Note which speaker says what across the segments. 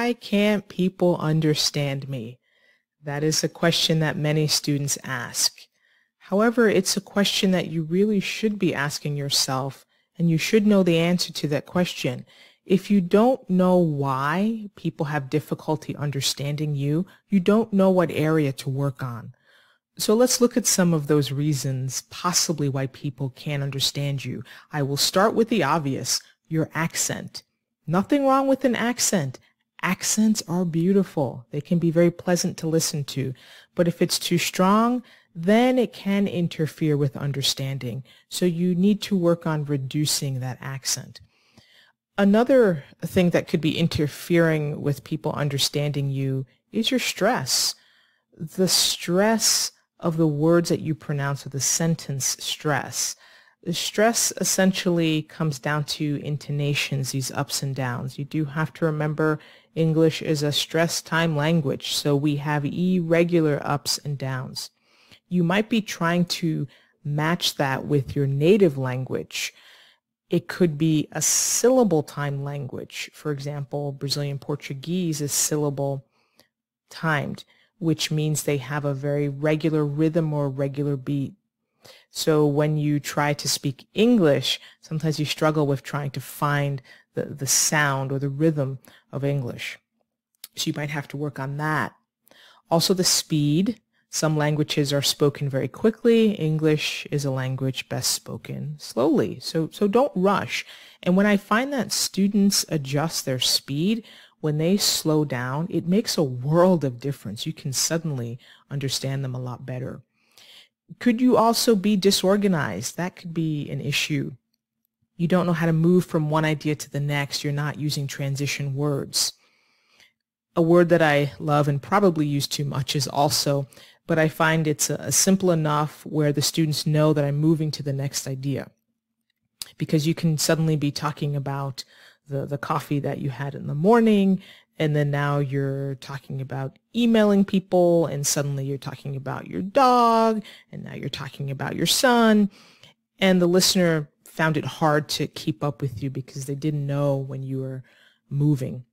Speaker 1: why can't people understand me? That is a question that many students ask. However, it's a question that you really should be asking yourself, and you should know the answer to that question. If you don't know why people have difficulty understanding you, you don't know what area to work on. So let's look at some of those reasons possibly why people can't understand you. I will start with the obvious, your accent. Nothing wrong with an accent. Accents are beautiful. They can be very pleasant to listen to. But if it's too strong, then it can interfere with understanding. So you need to work on reducing that accent. Another thing that could be interfering with people understanding you is your stress. The stress of the words that you pronounce, or the sentence stress. The stress essentially comes down to intonations, these ups and downs. You do have to remember English is a stress time language, so we have irregular ups and downs. You might be trying to match that with your native language. It could be a syllable time language. For example, Brazilian Portuguese is syllable timed, which means they have a very regular rhythm or regular beat. So when you try to speak English, sometimes you struggle with trying to find the sound or the rhythm of English. So you might have to work on that. Also the speed. Some languages are spoken very quickly. English is a language best spoken slowly. So don't rush. And when I find that students adjust their speed, when they slow down, it makes a world of difference. You can suddenly understand them a lot better. Could you also be disorganized? That could be an issue. You don't know how to move from one idea to the next. You're not using transition words. A word that I love and probably use too much is also, but I find it's simple enough where the students know that I'm moving to the next idea. Because you can suddenly be talking about the coffee that you had in the morning, and then now you're talking about emailing people, and suddenly you're talking about your dog, and now you're talking about your son, and the listener found it hard to keep up with you because they didn't know when you were moving.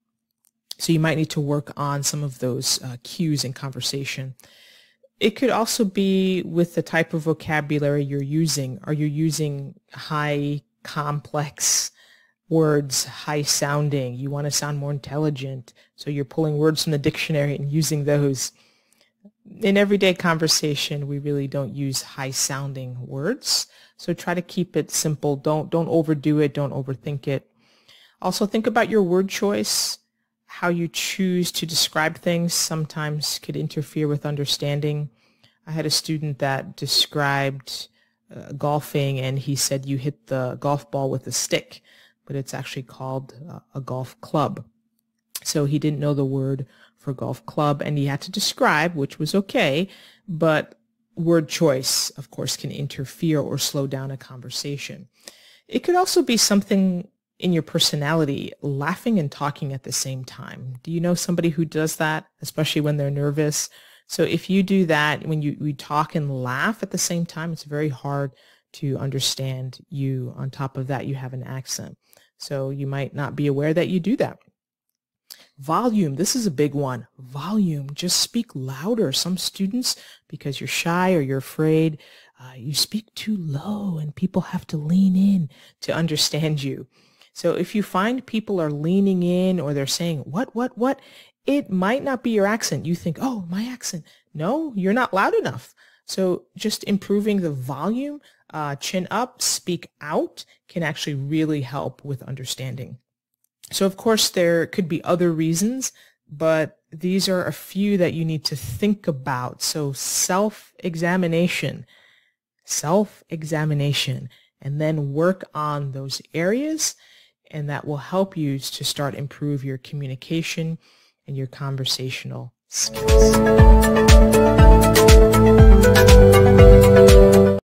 Speaker 1: So you might need to work on some of those cues in conversation. It could also be with the type of vocabulary you're using. Are you using high complex words, high sounding? You want to sound more intelligent, so you're pulling words from the dictionary and using those. In everyday conversation, we really don't use high sounding words, so try to keep it simple. Don't overdo it, don't overthink it. Also think about your word choice. How you choose to describe things sometimes could interfere with understanding. I had a student that described golfing, and he said you hit the golf ball with a stick, but it's actually called a golf club. So he didn't know the word for golf club, and he had to describe, which was okay, but word choice, of course, can interfere or slow down a conversation. It could also be something in your personality, laughing and talking at the same time. Do you know somebody who does that, especially when they're nervous? So if you do that, when you talk and laugh at the same time, it's very hard to understand you. On top of that, you have an accent. So you might not be aware that you do that. Volume, this is a big one. Volume, just speak louder. Some students, because you're shy or you're afraid, you speak too low and people have to lean in to understand you. So if you find people are leaning in or they're saying, what, it might not be your accent. You think, oh, my accent. No, you're not loud enough. So just improving the volume, chin up, speak out, can actually really help with understanding. So of course there could be other reasons, but these are a few that you need to think about. So self-examination, and then work on those areas, and that will help you to start improve your communication and your conversational skills.